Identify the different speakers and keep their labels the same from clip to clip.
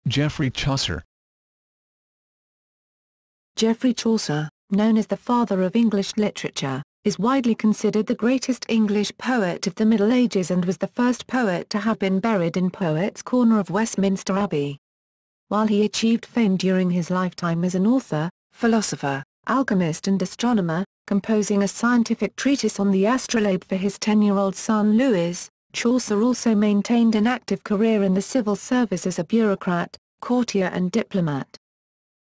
Speaker 1: Geoffrey Chaucer.
Speaker 2: Geoffrey Chaucer, known as the father of English literature, is widely considered the greatest English poet of the Middle Ages and was the first poet to have been buried in Poets' Corner of Westminster Abbey. While he achieved fame during his lifetime as an author, philosopher, alchemist and astronomer, composing a scientific treatise on the Astrolabe for his 10-year-old son Louis, Chaucer also maintained an active career in the civil service as a bureaucrat, courtier and diplomat.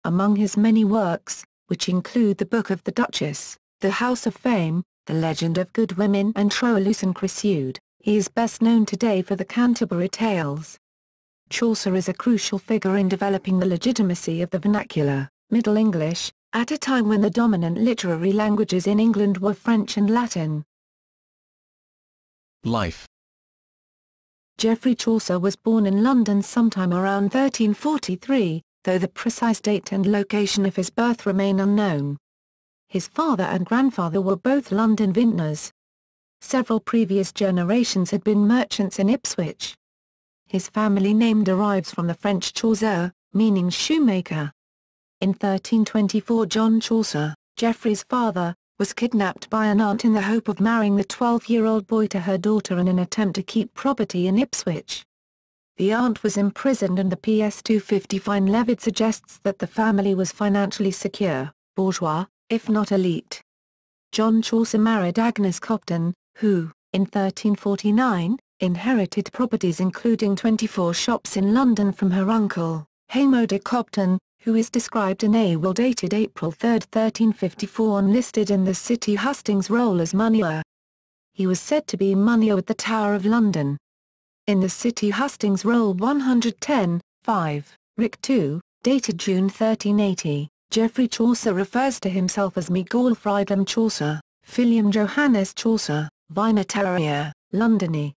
Speaker 2: Among his many works, which include the Book of the Duchess, The House of Fame, The Legend of Good Women and Troilus and Criseyde, he is best known today for the Canterbury Tales. Chaucer is a crucial figure in developing the legitimacy of the vernacular, Middle English, at a time when the dominant literary languages in England were French and Latin.
Speaker 1: Life.
Speaker 2: Geoffrey Chaucer was born in London sometime around 1343, though the precise date and location of his birth remain unknown. His father and grandfather were both London vintners. Several previous generations had been merchants in Ipswich. His family name derives from the French chausseur, meaning shoemaker. In 1324 John Chaucer, Geoffrey's father, was kidnapped by an aunt in the hope of marrying the 12-year-old boy to her daughter in an attempt to keep property in Ipswich. The aunt was imprisoned and the PS 250 fine levied suggests that the family was financially secure, bourgeois, if not elite. John Chaucer married Agnes Cobden, who, in 1349, inherited properties including 24 shops in London from her uncle, Hamo de Cobden, who is described in a will dated April 3, 1354 and listed in the City Hustings roll as moneyer. He was said to be moneyer at the Tower of London. In the City Hustings roll 110, 5, Ric 2, dated June 1380, Geoffrey Chaucer refers to himself as Me Gaulfridam Chaucer, Filium Johannes Chaucer, Vinatarier, Londoni.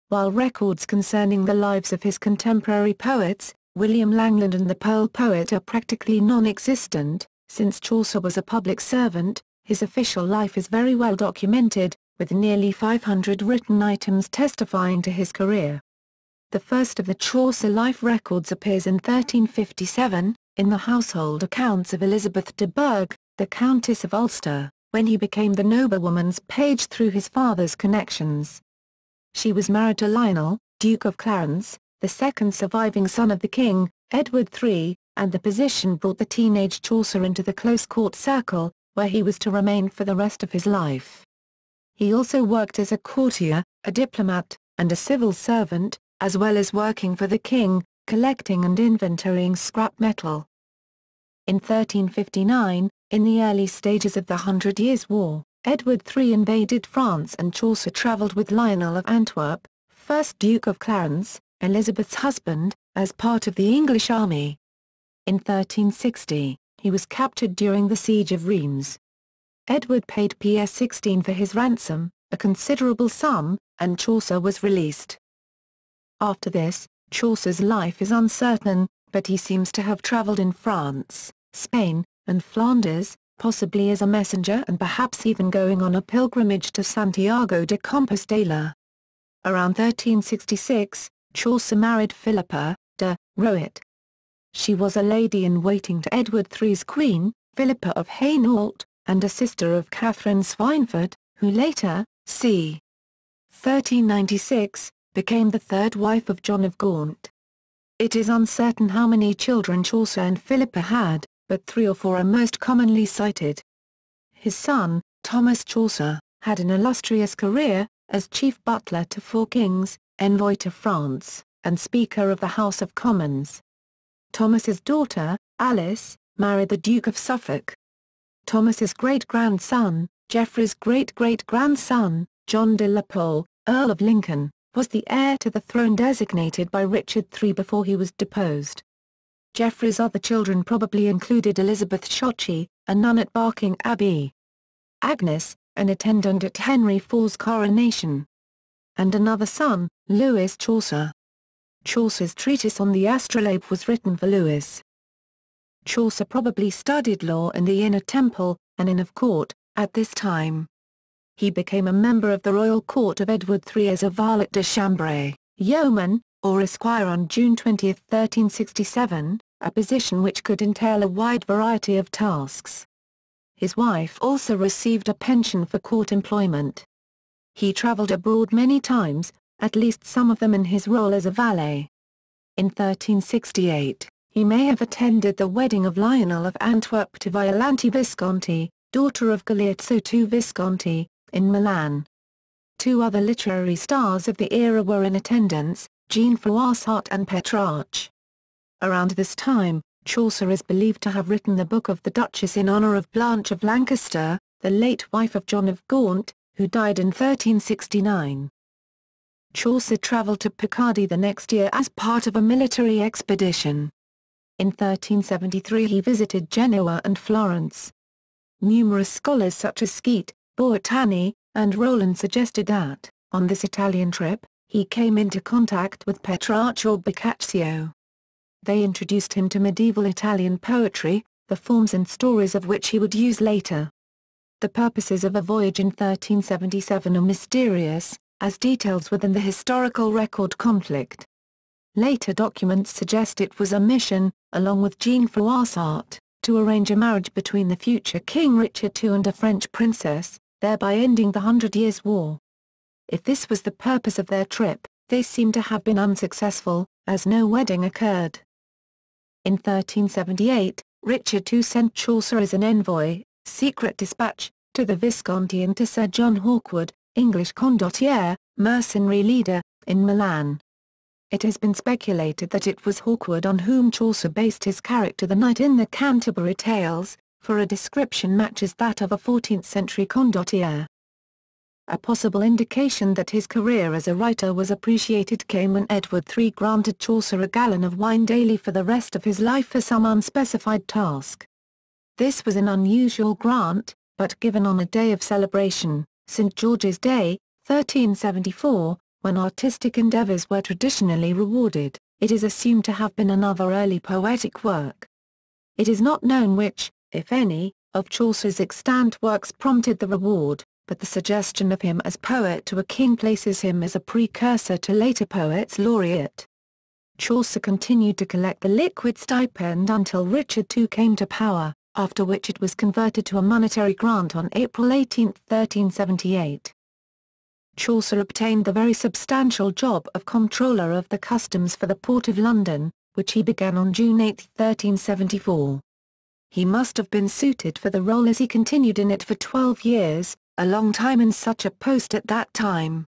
Speaker 2: While records concerning the lives of his contemporary poets, William Langland and the Pearl poet are practically non-existent, since Chaucer was a public servant, his official life is very well documented, with nearly 500 written items testifying to his career. The first of the Chaucer life records appears in 1357, in the household accounts of Elizabeth de Burgh, the Countess of Ulster, when he became the noblewoman's page through his father's connections. She was married to Lionel, Duke of Clarence, the second surviving son of the king, Edward III, and the position brought the teenage Chaucer into the close court circle, where he was to remain for the rest of his life. He also worked as a courtier, a diplomat, and a civil servant, as well as working for the king, collecting and inventorying scrap metal. In 1359, in the early stages of the Hundred Years' War, Edward III invaded France and Chaucer travelled with Lionel of Antwerp, 1st Duke of Clarence, Elizabeth's husband, as part of the English army. In 1360, he was captured during the Siege of Reims. Edward paid PS 16 for his ransom, a considerable sum, and Chaucer was released. After this, Chaucer's life is uncertain, but he seems to have travelled in France, Spain, and Flanders, possibly as a messenger and perhaps even going on a pilgrimage to Santiago de Compostela. Around 1366, Chaucer married Philippa de Roet. She was a lady-in-waiting to Edward III's queen, Philippa of Hainault, and a sister of Catherine Swynford, who later, c. 1396, became the third wife of John of Gaunt. It is uncertain how many children Chaucer and Philippa had, but 3 or 4 are most commonly cited. His son, Thomas Chaucer, had an illustrious career, as chief butler to 4 kings, envoy to France, and Speaker of the House of Commons. Thomas's daughter, Alice, married the Duke of Suffolk. Thomas's great-grandson, Geoffrey's great-great-grandson, John de la Pole, Earl of Lincoln, was the heir to the throne designated by Richard III before he was deposed. Geoffrey's other children probably included Elizabeth Shochi, a nun at Barking Abbey; Agnes, an attendant at Henry IV's coronation; and another son, Louis Chaucer. Chaucer's treatise on the Astrolabe was written for Louis. Chaucer probably studied law in the Inner Temple, an inn of court, at this time. He became a member of the royal court of Edward III as a valet de chambre, yeoman, or esquire on June 20, 1367, a position which could entail a wide variety of tasks. His wife also received a pension for court employment. He travelled abroad many times, at least some of them in his role as a valet. In 1368, he may have attended the wedding of Lionel of Antwerp to Violante Visconti, daughter of Galeazzo II Visconti, in Milan. Two other literary stars of the era were in attendance, Jean Froissart and Petrarch. Around this time, Chaucer is believed to have written the Book of the Duchess in honour of Blanche of Lancaster, the late wife of John of Gaunt, who died in 1369. Chaucer travelled to Picardy the next year as part of a military expedition. In 1373 he visited Genoa and Florence. Numerous scholars such as Skeat, Boitani, and Roland suggested that, on this Italian trip, he came into contact with Petrarch or Boccaccio. They introduced him to medieval Italian poetry, the forms and stories of which he would use later. The purposes of a voyage in 1377 are mysterious, as details within the historical record conflict. Later documents suggest it was a mission, along with Jean Froissart, to arrange a marriage between the future King Richard II and a French princess, thereby ending the 100 Years' War. If this was the purpose of their trip, they seem to have been unsuccessful, as no wedding occurred. In 1378, Richard II sent Chaucer as an envoy, secret dispatch, to the Visconti and to Sir John Hawkwood, English condottiere, mercenary leader, in Milan. It has been speculated that it was Hawkwood on whom Chaucer based his character the knight in the Canterbury Tales, for a description matches that of a 14th-century condottiere. A possible indication that his career as a writer was appreciated came when Edward III granted Chaucer a gallon of wine daily for the rest of his life for some unspecified task. This was an unusual grant, but given on a day of celebration, St. George's Day, 1374, when artistic endeavours were traditionally rewarded. It is assumed to have been another early poetic work. It is not known which, if any, of Chaucer's extant works prompted the reward, but the suggestion of him as poet to a king places him as a precursor to later poets laureate. Chaucer continued to collect the liquid stipend until Richard II came to power, after which it was converted to a monetary grant on April 18, 1378. Chaucer obtained the very substantial job of Comptroller of the Customs for the Port of London, which he began on June 8, 1374. He must have been suited for the role as he continued in it for 12 years, a long time in such a post at that time.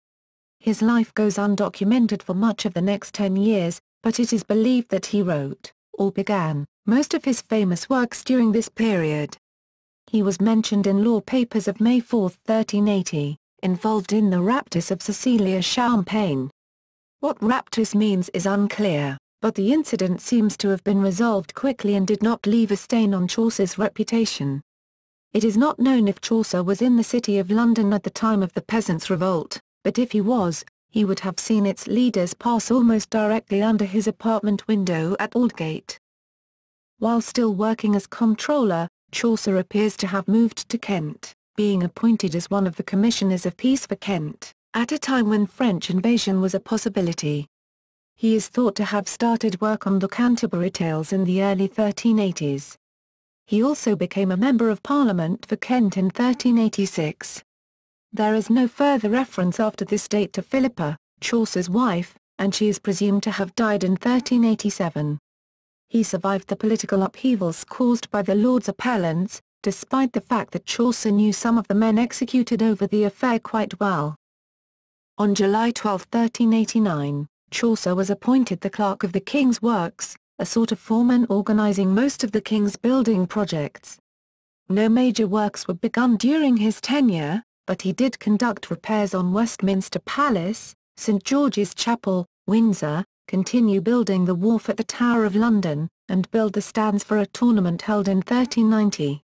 Speaker 2: His life goes undocumented for much of the next 10 years, but it is believed that he wrote, or began, most of his famous works during this period. He was mentioned in law papers of May 4, 1380, involved in the raptus of Cecilia Champagne. What raptus means is unclear, but the incident seems to have been resolved quickly and did not leave a stain on Chaucer's reputation. It is not known if Chaucer was in the city of London at the time of the Peasants' Revolt, but if he was, he would have seen its leaders pass almost directly under his apartment window at Aldgate. While still working as Comptroller, Chaucer appears to have moved to Kent, being appointed as one of the Commissioners of Peace for Kent, at a time when French invasion was a possibility. He is thought to have started work on the Canterbury Tales in the early 1380s. He also became a Member of Parliament for Kent in 1386. There is no further reference after this date to Philippa, Chaucer's wife, and she is presumed to have died in 1387. He survived the political upheavals caused by the Lords Appellants, despite the fact that Chaucer knew some of the men executed over the affair quite well. On July 12, 1389, Chaucer was appointed the Clerk of the King's Works, a sort of foreman organising most of the king's building projects. No major works were begun during his tenure, but he did conduct repairs on Westminster Palace, St George's Chapel, Windsor, continue building the wharf at the Tower of London, and build the stands for a tournament held in 1390.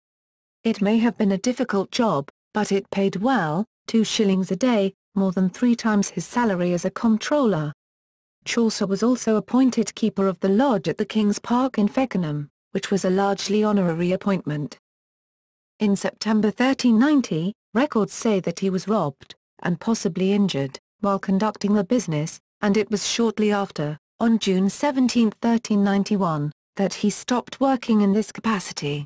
Speaker 2: It may have been a difficult job, but it paid well, 2 shillings a day, more than 3 times his salary as a comptroller. Chaucer was also appointed Keeper of the Lodge at the King's Park in Feckenham, which was a largely honorary appointment. In September 1390, records say that he was robbed, and possibly injured, while conducting the business, and it was shortly after, on June 17, 1391, that he stopped working in this capacity.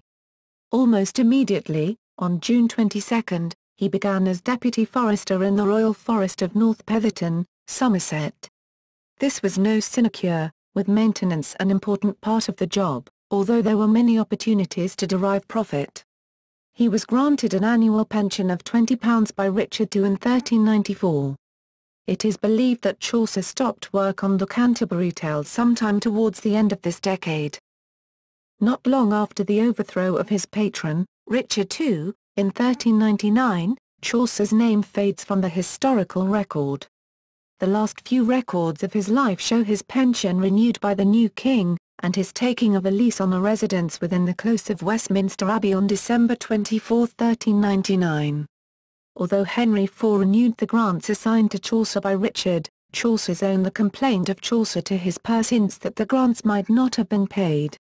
Speaker 2: Almost immediately, on June 22, he began as deputy forester in the Royal Forest of North Petherton, Somerset. This was no sinecure, with maintenance an important part of the job, although there were many opportunities to derive profit. He was granted an annual pension of £20 by Richard II in 1394. It is believed that Chaucer stopped work on the Canterbury Tales sometime towards the end of this decade. Not long after the overthrow of his patron, Richard II, in 1399, Chaucer's name fades from the historical record. The last few records of his life show his pension renewed by the new king, and his taking of a lease on a residence within the close of Westminster Abbey on December 24, 1399. Although Henry IV renewed the grants assigned to Chaucer by Richard, Chaucer's own The Complaint of Chaucer to his purse hints that the grants might not have been paid.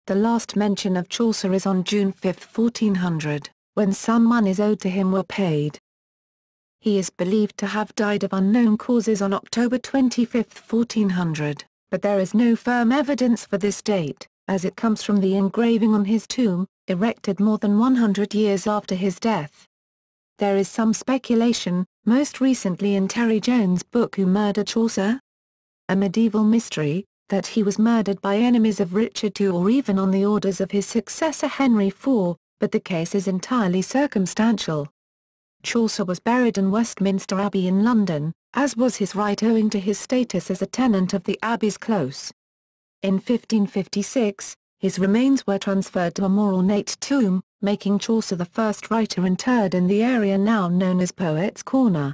Speaker 2: The last mention of Chaucer is on June 5, 1400, when some moneys owed to him were paid. He is believed to have died of unknown causes on October 25, 1400, but there is no firm evidence for this date, as it comes from the engraving on his tomb, erected more than 100 years after his death. There is some speculation, most recently in Terry Jones' book Who Murdered Chaucer? A Medieval Mystery, that he was murdered by enemies of Richard II or even on the orders of his successor Henry IV, but the case is entirely circumstantial. Chaucer was buried in Westminster Abbey in London, as was his right owing to his status as a tenant of the Abbey's close. In 1556, his remains were transferred to a more ornate tomb, making Chaucer the first writer interred in the area now known as Poets' Corner.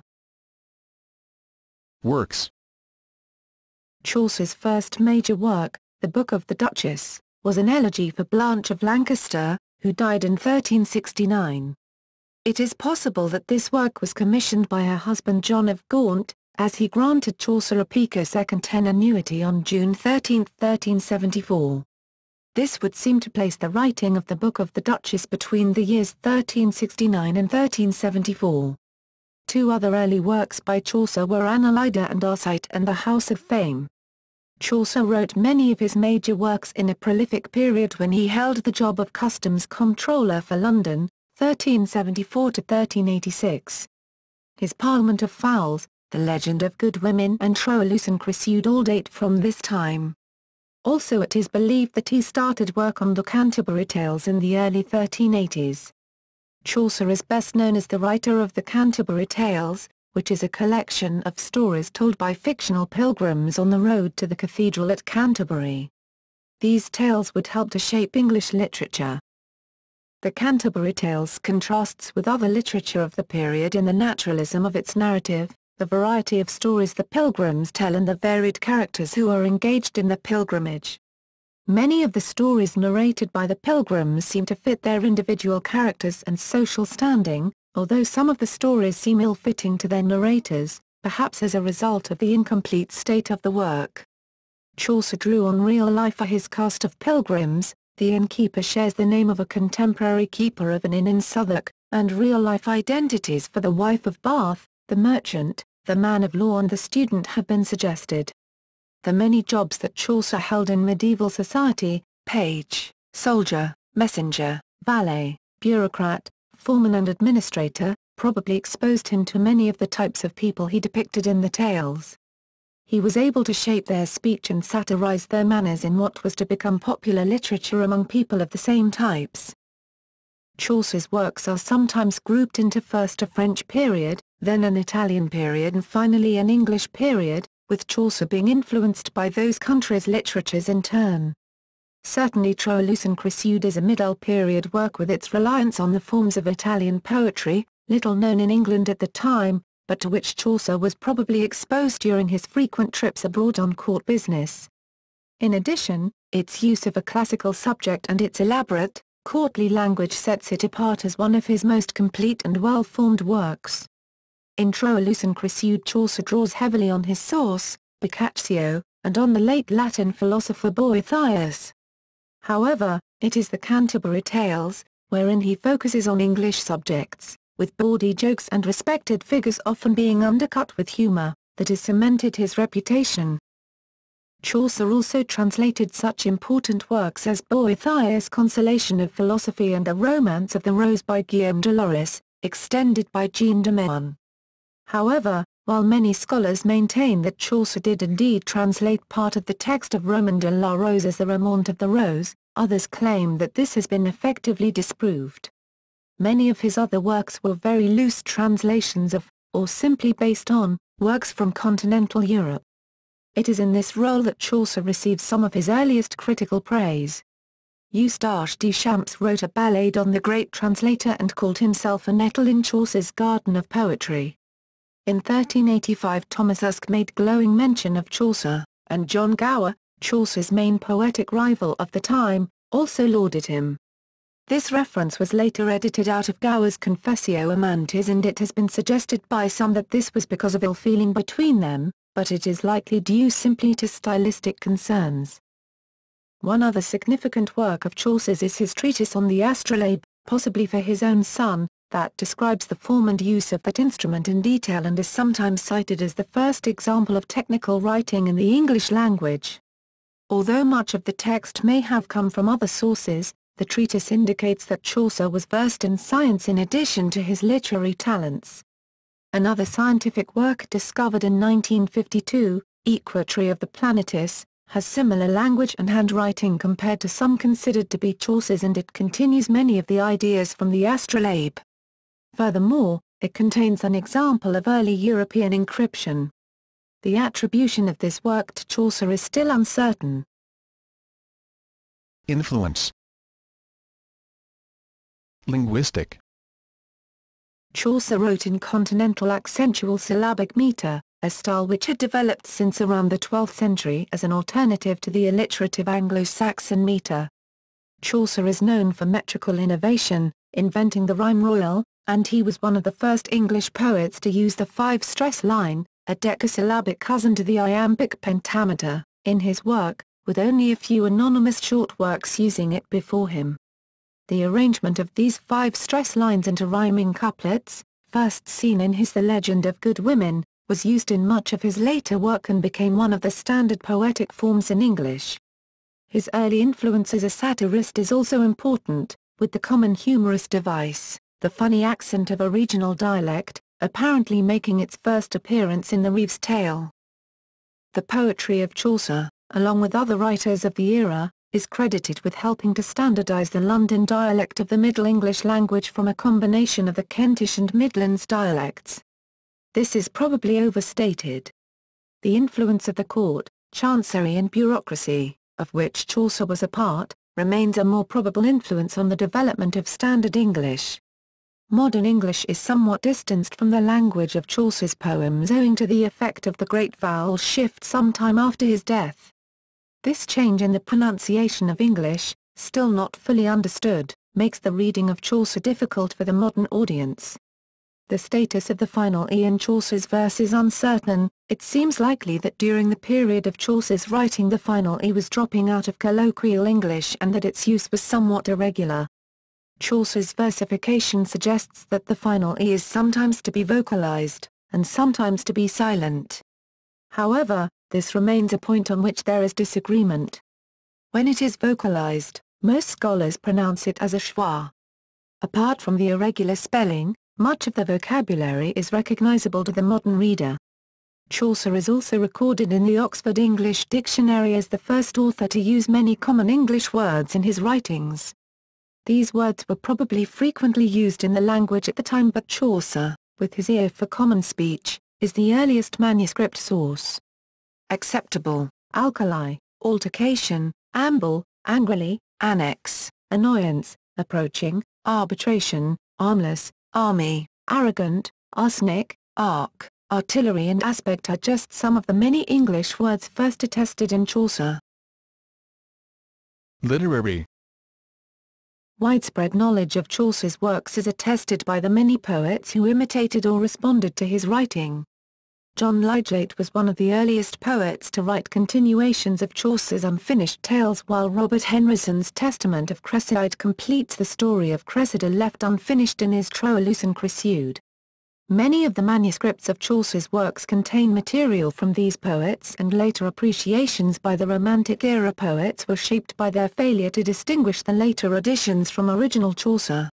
Speaker 1: Works.
Speaker 2: Chaucer's first major work, the Book of the Duchess, was an elegy for Blanche of Lancaster, who died in 1369. It is possible that this work was commissioned by her husband John of Gaunt, as he granted Chaucer a picosecond annuity on June 13, 1374. This would seem to place the writing of the Book of the Duchess between the years 1369 and 1374. Two other early works by Chaucer were Annalida and Arcite and the House of Fame. Chaucer wrote many of his major works in a prolific period when he held the job of Customs Comptroller for London, 1374 to 1386. His Parliament of Fowls, The Legend of Good Women and Troilus and Criseyde all date from this time. Also it is believed that he started work on the Canterbury Tales in the early 1380s. Chaucer is best known as the writer of the Canterbury Tales, which is a collection of stories told by fictional pilgrims on the road to the cathedral at Canterbury. These tales would help to shape English literature. The Canterbury Tales contrasts with other literature of the period in the naturalism of its narrative, the variety of stories the pilgrims tell and the varied characters who are engaged in the pilgrimage. Many of the stories narrated by the pilgrims seem to fit their individual characters and social standing, although some of the stories seem ill-fitting to their narrators, perhaps as a result of the incomplete state of the work. Chaucer drew on real life for his cast of pilgrims. The innkeeper shares the name of a contemporary keeper of an inn in Southwark, and real-life identities for the wife of Bath, the merchant, the man of law and the student have been suggested. The many jobs that Chaucer held in medieval society, page, soldier, messenger, valet, bureaucrat, foreman and administrator, probably exposed him to many of the types of people he depicted in the tales. He was able to shape their speech and satirize their manners in what was to become popular literature among people of the same types. Chaucer's works are sometimes grouped into first a French period, then an Italian period and finally an English period, with Chaucer being influenced by those countries' literatures in turn. Certainly Troilus and Criseyde is a Middle Period work with its reliance on the forms of Italian poetry, little known in England at the time, but to which Chaucer was probably exposed during his frequent trips abroad on court business. In addition, its use of a classical subject and its elaborate, courtly language sets it apart as one of his most complete and well-formed works. In Troilus and Criseyde Chaucer draws heavily on his source, Boccaccio, and on the late Latin philosopher Boethius. However, it is the Canterbury Tales, wherein he focuses on English subjects, with bawdy jokes and respected figures often being undercut with humour, that has cemented his reputation. Chaucer also translated such important works as Boethius' Consolation of Philosophy and A Romance of the Rose by Guillaume de Loris, extended by Jean de Meun. However, while many scholars maintain that Chaucer did indeed translate part of the text of Roman de la Rose as the Romaunt of the Rose, others claim that this has been effectively disproved. Many of his other works were very loose translations of, or simply based on, works from continental Europe. It is in this role that Chaucer receives some of his earliest critical praise. Eustache Deschamps wrote a ballade on the great translator and called himself a nettle in Chaucer's garden of poetry. In 1385 Thomas Uske made glowing mention of Chaucer, and John Gower, Chaucer's main poetic rival of the time, also lauded him. This reference was later edited out of Gower's Confessio Amantis, and it has been suggested by some that this was because of ill feeling between them, but it is likely due simply to stylistic concerns. One other significant work of Chaucer's is his treatise on the Astrolabe, possibly for his own son, that describes the form and use of that instrument in detail and is sometimes cited as the first example of technical writing in the English language. Although much of the text may have come from other sources, the treatise indicates that Chaucer was versed in science in addition to his literary talents. Another scientific work discovered in 1952, Equatry of the Planetis, has similar language and handwriting compared to some considered to be Chaucer's, and it continues many of the ideas from the Astrolabe. Furthermore, it contains an example of early European encryption. The attribution of this work to Chaucer is still uncertain.
Speaker 1: Influence. Linguistic.
Speaker 2: Chaucer wrote in continental accentual syllabic metre, a style which had developed since around the 12th century as an alternative to the alliterative Anglo-Saxon metre. Chaucer is known for metrical innovation, inventing the rhyme royal, and he was one of the first English poets to use the five-stress line, a decasyllabic cousin to the iambic pentameter, in his work, with only a few anonymous short works using it before him. The arrangement of these five-stress lines into rhyming couplets, first seen in his The Legend of Good Women, was used in much of his later work and became one of the standard poetic forms in English. His early influence as a satirist is also important, with the common humorous device, the funny accent of a regional dialect, apparently making its first appearance in the Reeve's Tale. The poetry of Chaucer, along with other writers of the era, is credited with helping to standardise the London dialect of the Middle English language from a combination of the Kentish and Midlands dialects. This is probably overstated. The influence of the court, chancery and bureaucracy, of which Chaucer was a part, remains a more probable influence on the development of Standard English. Modern English is somewhat distanced from the language of Chaucer's poems owing to the effect of the great vowel shift sometime after his death. This change in the pronunciation of English, still not fully understood, makes the reading of Chaucer difficult for the modern audience. The status of the final E in Chaucer's verse is uncertain. It seems likely that during the period of Chaucer's writing the final E was dropping out of colloquial English and that its use was somewhat irregular. Chaucer's versification suggests that the final E is sometimes to be vocalized, and sometimes to be silent. However, this remains a point on which there is disagreement. When it is vocalized, most scholars pronounce it as a schwa. Apart from the irregular spelling, much of the vocabulary is recognizable to the modern reader. Chaucer is also recorded in the Oxford English Dictionary as the first author to use many common English words in his writings. These words were probably frequently used in the language at the time, but Chaucer, with his ear for common speech, is the earliest manuscript source. Acceptable, alkali, altercation, amble, angrily, annex, annoyance, approaching, arbitration, armless, army, arrogant, arsenic, arc, artillery and aspect are just some of the many English words first attested in Chaucer.
Speaker 1: Literary.
Speaker 2: Widespread knowledge of Chaucer's works is attested by the many poets who imitated or responded to his writing. John Lydgate was one of the earliest poets to write continuations of Chaucer's unfinished tales, while Robert Henryson's Testament of Criseyde completes the story of Criseyde left unfinished in his Troilus and Criseyde. Many of the manuscripts of Chaucer's works contain material from these poets, and later appreciations by the Romantic-era poets were shaped by their failure to distinguish the later editions from original Chaucer.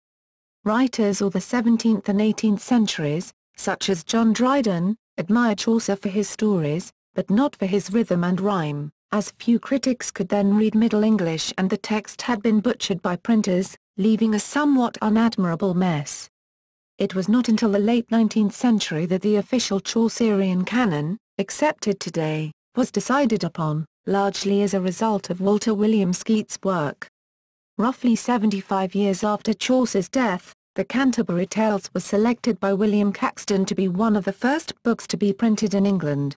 Speaker 2: Writers of the 17th and 18th centuries, such as John Dryden, admired Chaucer for his stories, but not for his rhythm and rhyme, as few critics could then read Middle English and the text had been butchered by printers, leaving a somewhat unadmirable mess. It was not until the late 19th century that the official Chaucerian canon, accepted today, was decided upon, largely as a result of Walter William Skeat's work. Roughly 75 years after Chaucer's death, the Canterbury Tales was selected by William Caxton to be one of the first books to be printed in England.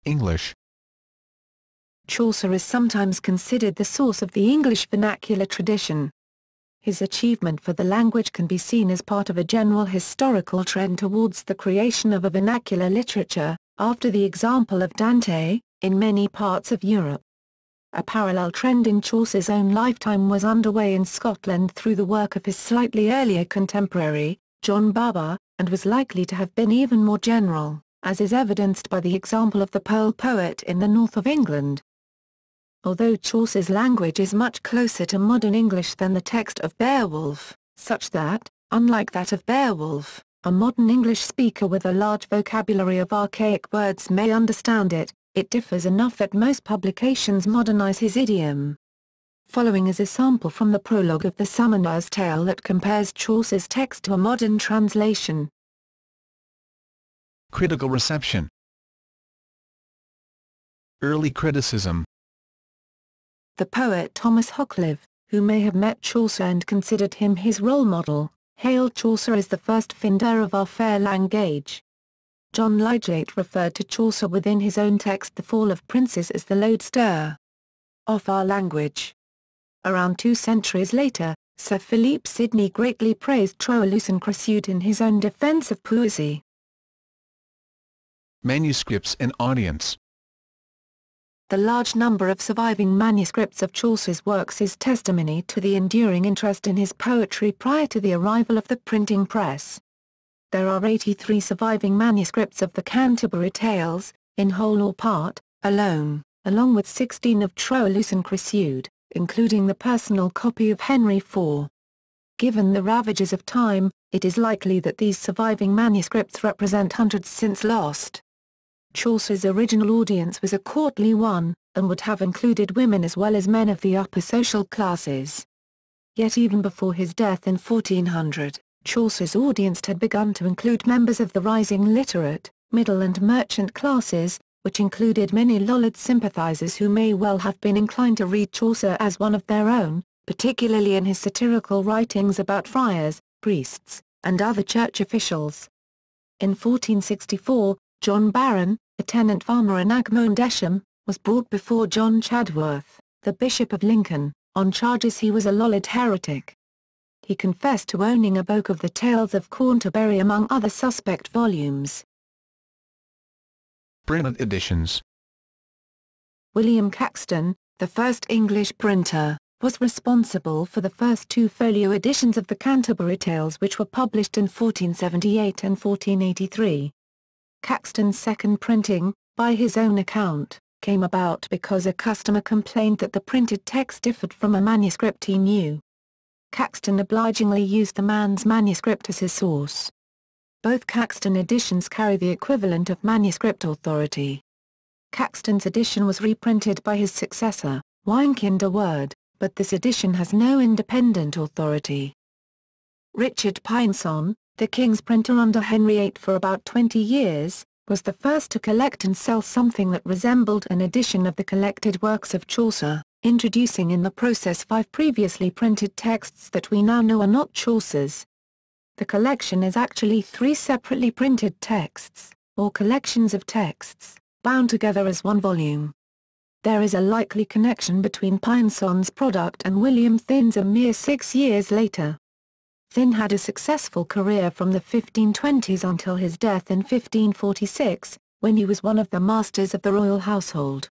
Speaker 1: English.
Speaker 2: Chaucer is sometimes considered the source of the English vernacular tradition. His achievement for the language can be seen as part of a general historical trend towards the creation of a vernacular literature, after the example of Dante, in many parts of Europe. A parallel trend in Chaucer's own lifetime was underway in Scotland through the work of his slightly earlier contemporary, John Barber, and was likely to have been even more general, as is evidenced by the example of the Pearl poet in the north of England. Although Chaucer's language is much closer to modern English than the text of Beowulf, such that, unlike that of Beowulf, a modern English speaker with a large vocabulary of archaic words may understand it, it differs enough that most publications modernize his idiom. Following is a sample from the prologue of the Summoner's Tale that compares Chaucer's text to a modern translation.
Speaker 1: Critical reception. Early criticism.
Speaker 2: The poet Thomas Hoccleve, who may have met Chaucer and considered him his role model, hailed Chaucer as the first finder of our fair language. John Lydgate referred to Chaucer within his own text The Fall of Princes as the lodestar of our language. Around 2 centuries later, Sir Philip Sidney greatly praised Troilus and Criseyde in his own defense of poesy.
Speaker 1: Manuscripts and audience.
Speaker 2: The large number of surviving manuscripts of Chaucer's works is testimony to the enduring interest in his poetry prior to the arrival of the printing press. There are 83 surviving manuscripts of the Canterbury Tales, in whole or part, alone, along with 16 of Troilus and Criseyde, including the personal copy of Henry IV. Given the ravages of time, it is likely that these surviving manuscripts represent hundreds since lost. Chaucer's original audience was a courtly one, and would have included women as well as men of the upper social classes. Yet even before his death in 1400, Chaucer's audience had begun to include members of the rising literate, middle and merchant classes, which included many Lollard sympathizers who may well have been inclined to read Chaucer as one of their own, particularly in his satirical writings about friars, priests, and other church officials. In 1464, John Barron, a tenant farmer in Agmondesham, was brought before John Chadworth, the Bishop of Lincoln, on charges he was a Lollard heretic. He confessed to owning a book of the Tales of Canterbury among other suspect volumes.
Speaker 1: Printed editions.
Speaker 2: William Caxton, the first English printer, was responsible for the first 2 folio editions of the Canterbury Tales which were published in 1478 and 1483. Caxton's second printing, by his own account, came about because a customer complained that the printed text differed from a manuscript he knew. Caxton obligingly used the man's manuscript as his source. Both Caxton editions carry the equivalent of manuscript authority. Caxton's edition was reprinted by his successor, Wynkyn Word, but this edition has no independent authority. Richard Pyneson, the King's printer under Henry VIII for about 20 years, was the first to collect and sell something that resembled an edition of the collected works of Chaucer, introducing in the process 5 previously printed texts that we now know are not Chaucer's. The collection is actually 3 separately printed texts, or collections of texts, bound together as one volume. There is a likely connection between Pyneson's product and William Thynne's a mere 6 years later. Thynne had a successful career from the 1520s until his death in 1546, when he was one of the masters of the royal household.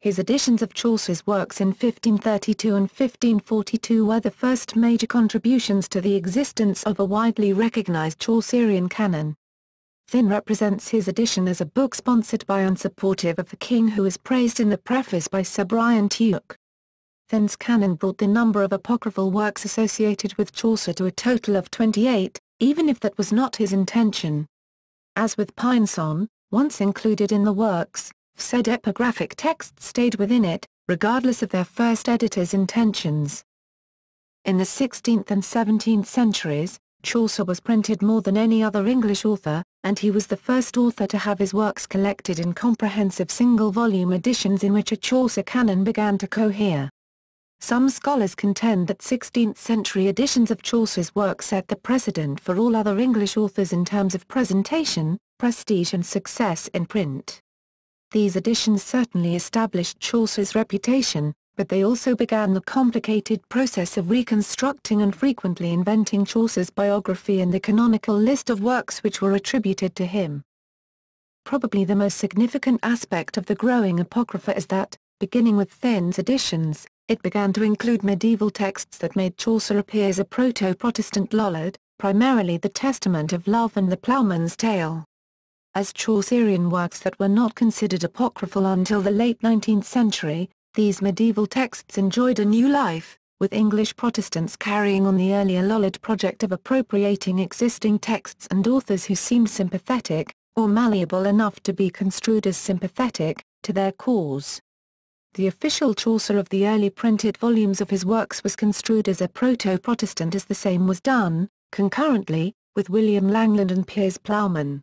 Speaker 2: His editions of Chaucer's works in 1532 and 1542 were the first major contributions to the existence of a widely recognized Chaucerian canon. Thynne represents his edition as a book sponsored by and supportive of the king, who is praised in the preface by Sir Brian Tuke. Thynne's canon brought the number of apocryphal works associated with Chaucer to a total of 28, even if that was not his intention. As with Pineson, once included in the works, said epigraphic texts stayed within it, regardless of their first editor's intentions. In the 16th and 17th centuries, Chaucer was printed more than any other English author, and he was the first author to have his works collected in comprehensive single-volume editions in which a Chaucer canon began to cohere. Some scholars contend that 16th-century editions of Chaucer's work set the precedent for all other English authors in terms of presentation, prestige and success in print. These editions certainly established Chaucer's reputation, but they also began the complicated process of reconstructing and frequently inventing Chaucer's biography and the canonical list of works which were attributed to him. Probably the most significant aspect of the growing Apocrypha is that, beginning with Thynne's editions, it began to include medieval texts that made Chaucer appear as a proto-Protestant Lollard, primarily the Testament of Love and the Ploughman's Tale. As Chaucerian works that were not considered apocryphal until the late 19th century, these medieval texts enjoyed a new life, with English Protestants carrying on the earlier Lollard project of appropriating existing texts and authors who seemed sympathetic, or malleable enough to be construed as sympathetic, to their cause. The official Chaucer of the early printed volumes of his works was construed as a proto-Protestant, as the same was done, concurrently, with William Langland and Piers Plowman.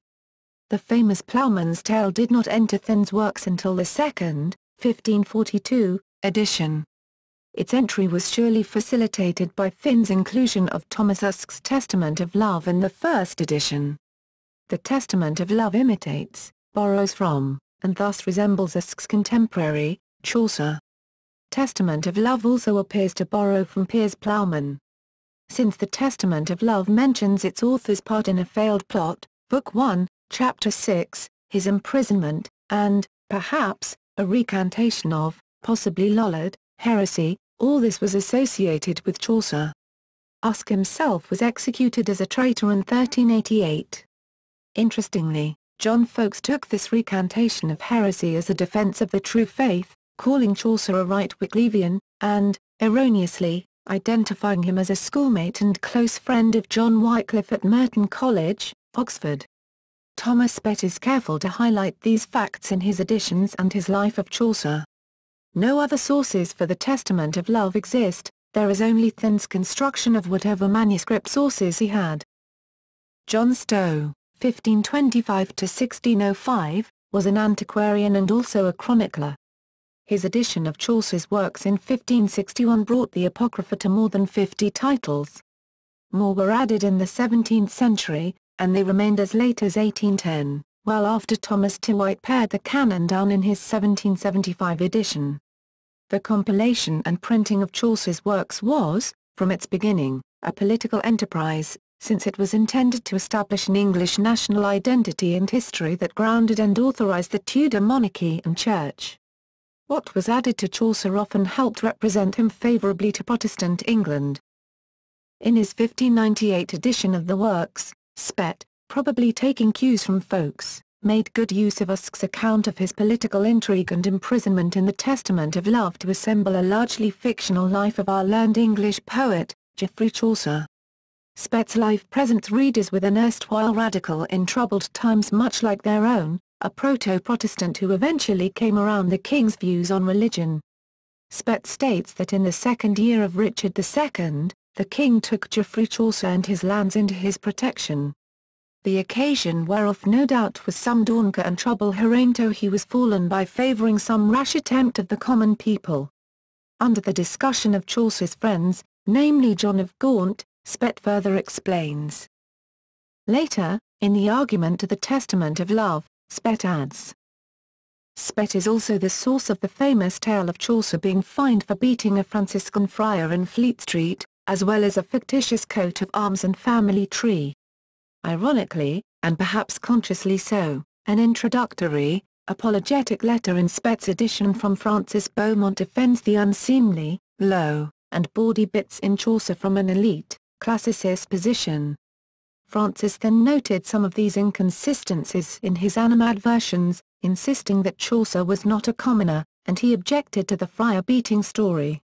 Speaker 2: The famous Ploughman's Tale did not enter Thynne's works until the second, 1542, edition. Its entry was surely facilitated by Thynne's inclusion of Thomas Uske's Testament of Love in the first edition. The Testament of Love imitates, borrows from, and thus resembles Uske's contemporary, Chaucer. Testament of Love also appears to borrow from Piers Plowman. Since the Testament of Love mentions its author's part in a failed plot, Book 1, Chapter 6, his imprisonment, and, perhaps, a recantation of, possibly Lollard, heresy, all this was associated with Chaucer. Uske himself was executed as a traitor in 1388. Interestingly, John Ffoulkes took this recantation of heresy as a defense of the true faith, calling Chaucer a right Wyclevian, and, erroneously, identifying him as a schoolmate and close friend of John Wycliffe at Merton College, Oxford. Thomas Spett is careful to highlight these facts in his editions and his life of Chaucer. No other sources for the Testament of Love exist, there is only Thynne's construction of whatever manuscript sources he had. John Stowe, 1525–1605, was an antiquarian and also a chronicler. His edition of Chaucer's works in 1561 brought the Apocrypha to more than 50 titles. More were added in the 17th century, and they remained as late as 1810, well after Thomas Tyrwhitt pared the canon down in his 1775 edition. The compilation and printing of Chaucer's works was, from its beginning, a political enterprise, since it was intended to establish an English national identity and history that grounded and authorized the Tudor monarchy and church. What was added to Chaucer often helped represent him favorably to Protestant England. In his 1598 edition of the works, Spett, probably taking cues from Ffoulkes, made good use of Uske's account of his political intrigue and imprisonment in the Testament of Love to assemble a largely fictional life of our learned English poet, Geoffrey Chaucer. Spett's life presents readers with an erstwhile radical in troubled times much like their own, a proto-Protestant who eventually came around the king's views on religion. Spett states that in the second year of Richard II, the king took Geoffrey Chaucer and his lands into his protection. The occasion whereof no doubt was some danger and trouble hereunto he was fallen by favouring some rash attempt of the common people. Under the discussion of Chaucer's friends, namely John of Gaunt, Spett further explains. Later, in the argument to the Testament of Love, Spett adds. Spett is also the source of the famous tale of Chaucer being fined for beating a Franciscan friar in Fleet Street, as well as a fictitious coat of arms and family tree. Ironically, and perhaps consciously so, an introductory, apologetic letter in Spett's edition from Francis Beaumont defends the unseemly, low, and bawdy bits in Chaucer from an elite, classicist position. Francis then noted some of these inconsistencies in his animadversions, insisting that Chaucer was not a commoner, and he objected to the friar-beating story.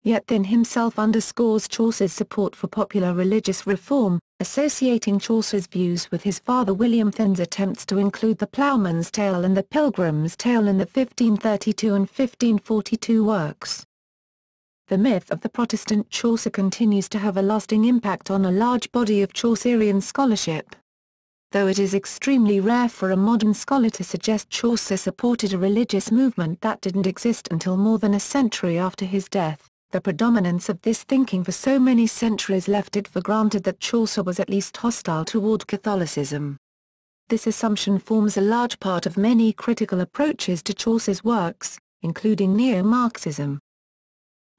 Speaker 2: Yet then himself underscores Chaucer's support for popular religious reform, associating Chaucer's views with his father William Thynne's attempts to include the Ploughman's Tale and the Pilgrim's Tale in the 1532 and 1542 works. The myth of the Protestant Chaucer continues to have a lasting impact on a large body of Chaucerian scholarship. Though it is extremely rare for a modern scholar to suggest Chaucer supported a religious movement that didn't exist until more than a century after his death, the predominance of this thinking for so many centuries left it for granted that Chaucer was at least hostile toward Catholicism. This assumption forms a large part of many critical approaches to Chaucer's works, including neo-Marxism.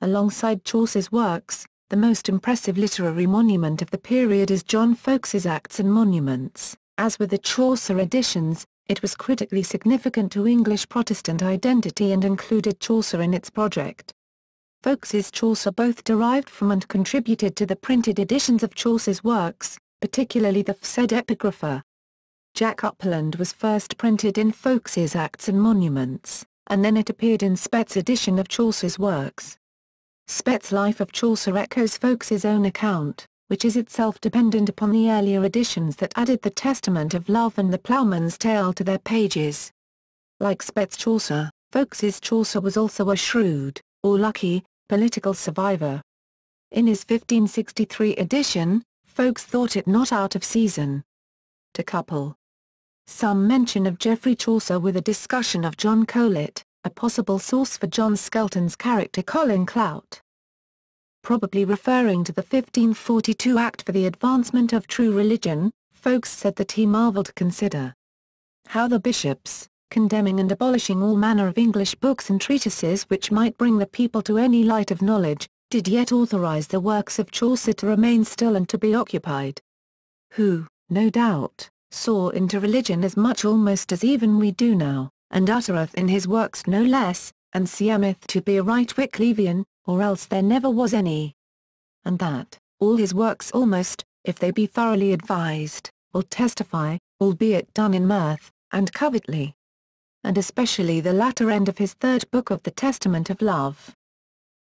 Speaker 2: Alongside Chaucer's works, the most impressive literary monument of the period is John Ffoulkes's Acts and Monuments. As with the Chaucer editions, it was critically significant to English Protestant identity and included Chaucer in its project. Ffoulkes's Chaucer both derived from and contributed to the printed editions of Chaucer's works, particularly the said epigrapha. Jack Upland was first printed in Ffoulkes's Acts and Monuments, and then it appeared in Spett's edition of Chaucer's works. Spett's Life of Chaucer echoes Ffoulkes's own account, which is itself dependent upon the earlier editions that added the Testament of Love and the Ploughman's Tale to their pages. Like Spett's Chaucer, Ffoulkes's Chaucer was also a shrewd, or lucky, political survivor. In his 1563 edition, Ffoulkes thought it not out of season to couple some mention of Geoffrey Chaucer with a discussion of John Colet, a possible source for John Skelton's character Colin Clout. Probably referring to the 1542 Act for the Advancement of True Religion, Ffoulkes said that he marvelled to consider how the bishops, condemning and abolishing all manner of English books and treatises which might bring the people to any light of knowledge, did yet authorize the works of Chaucer to remain still and to be occupied. Who, no doubt, saw into religion as much almost as even we do now, and uttereth in his works no less, and seemeth to be a right Wyclevian, or else there never was any. And that, all his works almost, if they be thoroughly advised, will testify, albeit done in mirth, and covertly. And especially the latter end of his third book of the Testament of Love.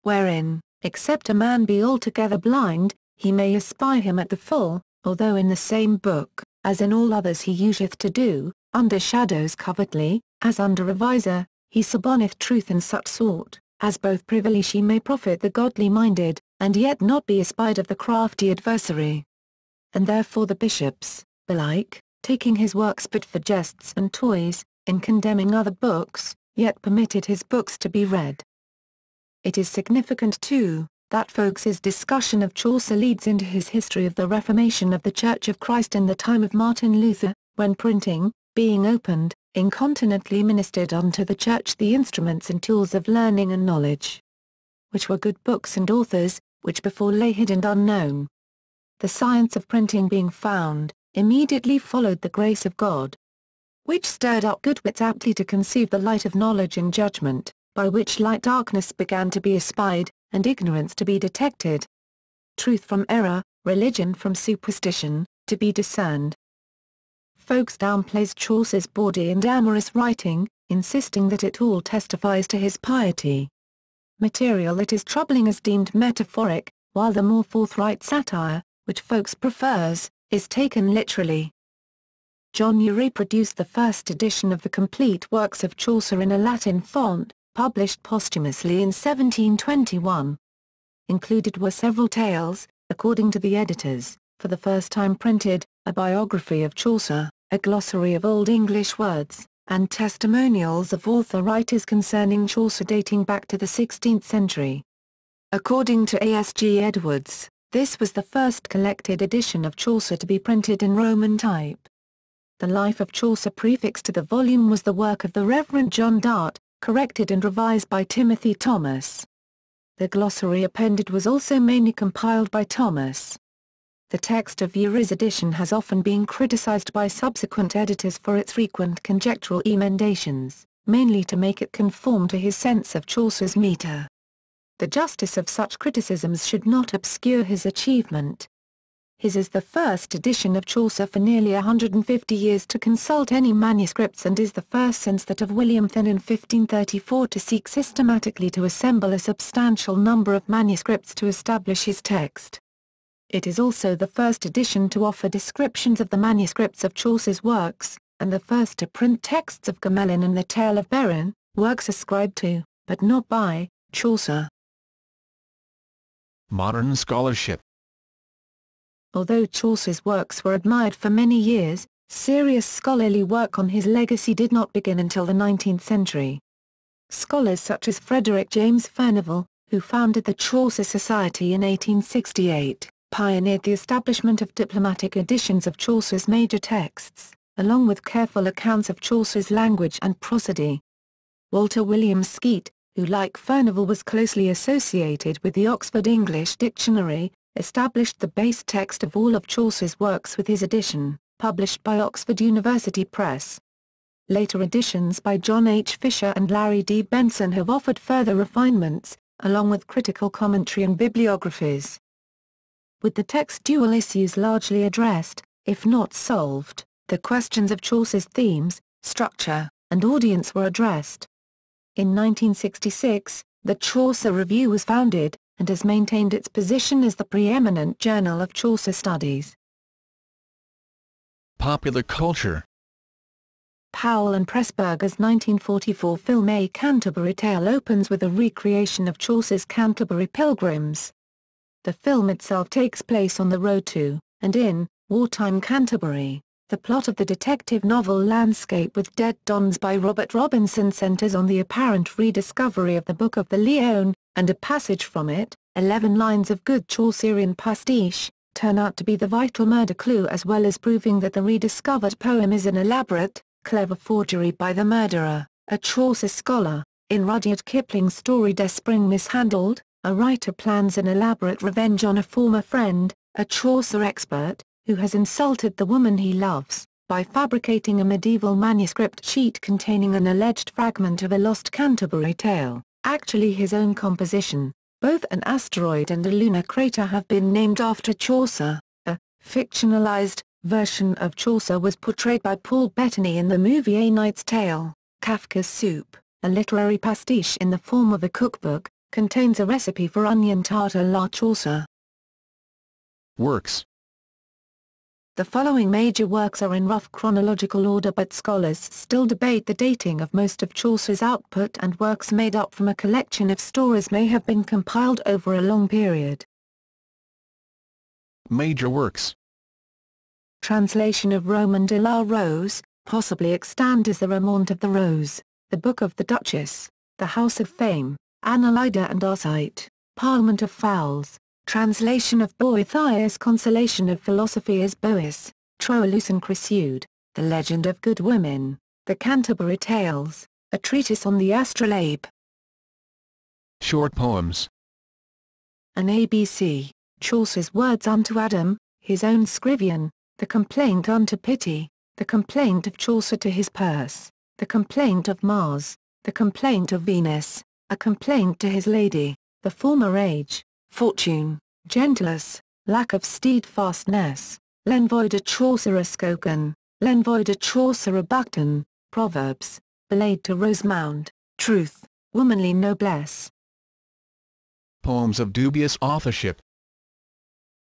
Speaker 2: Wherein, except a man be altogether blind, he may espy him at the full, although in the same book, as in all others he useth to do, under shadows covertly, as under a visor, he suborneth truth in such sort, as both privily she may profit the godly minded, and yet not be espied of the crafty adversary. And therefore the bishops, belike, taking his works but for jests and toys, in condemning other books, yet permitted his books to be read. It is significant too, that Ffoulkes's discussion of Chaucer leads into his history of the Reformation of the Church of Christ in the time of Martin Luther, when printing, being opened, incontinently ministered unto the Church the instruments and tools of learning and knowledge, which were good books and authors, which before lay hid and unknown. The science of printing being found, immediately followed the grace of God, which stirred up good wits aptly to conceive the light of knowledge and judgment, by which light darkness began to be espied, and ignorance to be detected. Truth from error, religion from superstition, to be discerned. Ffoulkes downplays Chaucer's bawdy and amorous writing, insisting that it all testifies to his piety. Material that is troubling is deemed metaphoric, while the more forthright satire, which Ffoulkes prefers, is taken literally. John Urey produced the first edition of the complete works of Chaucer in a Latin font, published posthumously in 1721. Included were several tales, according to the editors, for the first time printed, a biography of Chaucer, a glossary of Old English words, and testimonials of author-writers concerning Chaucer dating back to the 16th century. According to A.S.G. Edwards, this was the first collected edition of Chaucer to be printed in Roman type. The Life of Chaucer prefixed to the volume was the work of the Reverend John Dart, corrected and revised by Timothy Thomas. The glossary appended was also mainly compiled by Thomas. The text of Ury's edition has often been criticised by subsequent editors for its frequent conjectural emendations, mainly to make it conform to his sense of Chaucer's metre. The justice of such criticisms should not obscure his achievement. His is the first edition of Chaucer for nearly 150 years to consult any manuscripts, and is the first since that of William Thynne in 1534 to seek systematically to assemble a substantial number of manuscripts to establish his text. It is also the first edition to offer descriptions of the manuscripts of Chaucer's works, and the first to print texts of Gamelin and the Tale of Berin, works ascribed to, but not by, Chaucer.
Speaker 1: Modern scholarship.
Speaker 2: Although Chaucer's works were admired for many years, serious scholarly work on his legacy did not begin until the 19th century. Scholars such as Frederick James Furnivall, who founded the Chaucer Society in 1868, pioneered the establishment of diplomatic editions of Chaucer's major texts, along with careful accounts of Chaucer's language and prosody. Walter William Skeat, who like Furnivall was closely associated with the Oxford English Dictionary, established the base text of all of Chaucer's works with his edition, published by Oxford University Press. Later editions by John H. Fisher and Larry D. Benson have offered further refinements, along with critical commentary and bibliographies. With the textual issues largely addressed, if not solved, the questions of Chaucer's themes, structure, and audience were addressed. In 1966, the Chaucer Review was founded, and has maintained its position as the preeminent journal of Chaucer studies.
Speaker 1: Popular culture.
Speaker 2: Powell and Pressburger's 1944 film A Canterbury Tale opens with a recreation of Chaucer's Canterbury Pilgrims. The film itself takes place on the road to, and in, wartime Canterbury. The plot of the detective novel Landscape with Dead Dons by Robert Robinson centers on the apparent rediscovery of the Book of the Lyon, and a passage from it, 11 lines of good Chaucerian pastiche, turn out to be the vital murder clue, as well as proving that the rediscovered poem is an elaborate, clever forgery by the murderer, a Chaucer scholar. In Rudyard Kipling's story Der Spring Mishandled, a writer plans an elaborate revenge on a former friend, a Chaucer expert, who has insulted the woman he loves, by fabricating a medieval manuscript sheet containing an alleged fragment of a lost Canterbury tale, actually his own composition. Both an asteroid and a lunar crater have been named after Chaucer. A fictionalized version of Chaucer was portrayed by Paul Bettany in the movie A Knight's Tale. Kafka's Soup, a literary pastiche in the form of a cookbook, contains a recipe for onion tartar la Chaucer.
Speaker 1: Works.
Speaker 2: The following major works are in rough chronological order, but scholars still debate the dating of most of Chaucer's output, and works made up from a collection of stories may have been compiled over a long period.
Speaker 1: Major works.
Speaker 2: Translation of Roman de la Rose, possibly extant as the Romaunt of the Rose, the Book of the Duchess, the House of Fame, Annalida and Arcite, Parliament of Fowls. Translation of Boethius' Consolation of Philosophy as Bois, Troilus and Criseyde, The Legend of Good Women, The Canterbury Tales, a treatise on the Astrolabe.
Speaker 1: Short poems.
Speaker 2: An ABC, Chaucer's Words unto Adam, his own Scrivion, The Complaint unto Pity, The Complaint of Chaucer to his Purse, The Complaint of Mars, The Complaint of Venus, A Complaint to his Lady, The Former Age, Fortune, Gentleness, Lack of Steadfastness, L'Envoi de Chaucer a Skogan, L'Envoi de Chaucer a Bucton, Proverbs, Ballade to Rosemound, Truth, Womanly Noblesse.
Speaker 1: Poems of dubious authorship.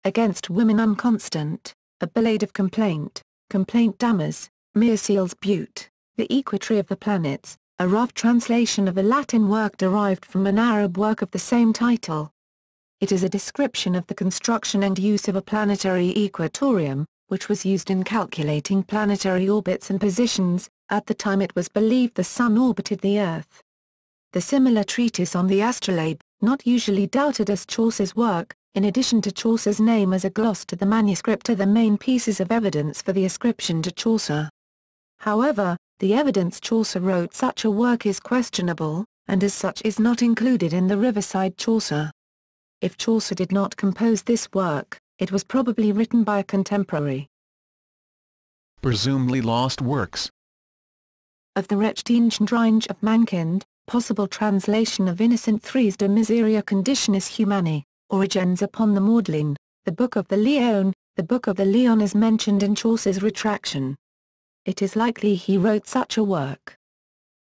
Speaker 2: Against Women Unconstant, A Ballade of Complaint, Complaint d'Amours, Mircèle's Butte, The Equatory of the Planets, a rough translation of a Latin work derived from an Arab work of the same title. It is a description of the construction and use of a planetary equatorium, which was used in calculating planetary orbits and positions. At the time it was believed the Sun orbited the Earth. The similar treatise on the Astrolabe, not usually doubted as Chaucer's work, in addition to Chaucer's name as a gloss to the manuscript, are the main pieces of evidence for the ascription to Chaucer. However, the evidence Chaucer wrote such a work is questionable, and as such is not included in the Riverside Chaucer. If Chaucer did not compose this work, It was probably written by a contemporary.
Speaker 1: Presumably lost works.
Speaker 2: Of the Rechtdienstrange of Mankind, possible translation of Innocent III's De Miseria Conditionis Humani, Origins upon the Magdalene, the Book of the Lyon. The Book of the Lyon is mentioned in Chaucer's retraction. It is likely he wrote such a work.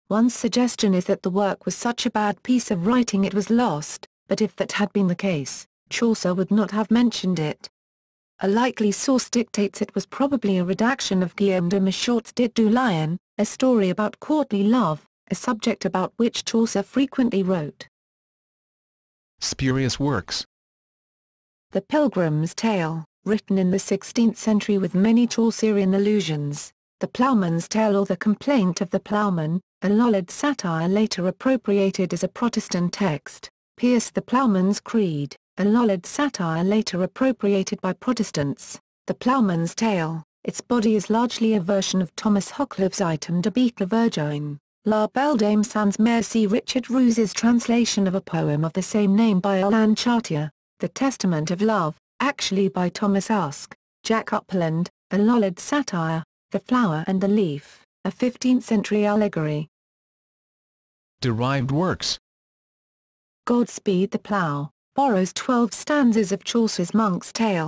Speaker 2: One suggestion is that the work was such a bad piece of writing it was lost, but if that had been the case, Chaucer would not have mentioned it. A likely source dictates it was probably a redaction of Guillaume de Michaud's Dit du Lion, a story about courtly love, a subject about which Chaucer frequently wrote.
Speaker 1: Spurious works.
Speaker 2: The Pilgrim's Tale, written in the 16th century with many Chaucerian allusions, the Ploughman's Tale or the Complaint of the Ploughman, a Lollard satire later appropriated as a Protestant text, Pierce the Ploughman's Creed, a Lollard satire later appropriated by Protestants, the Ploughman's Tale. Its body is largely a version of Thomas Hoccleve's Item de Beat la Virgin, La Belle Dame sans Merci. Richard Rouse's translation of a poem of the same name by Alain Chartier, The Testament of Love, actually by Thomas Uske, Jack Upland, a Lollard satire, The Flower and the Leaf, a 15th-century allegory.
Speaker 1: Derived works.
Speaker 2: Godspeed the Plough, borrows 12 stanzas of Chaucer's Monk's Tale,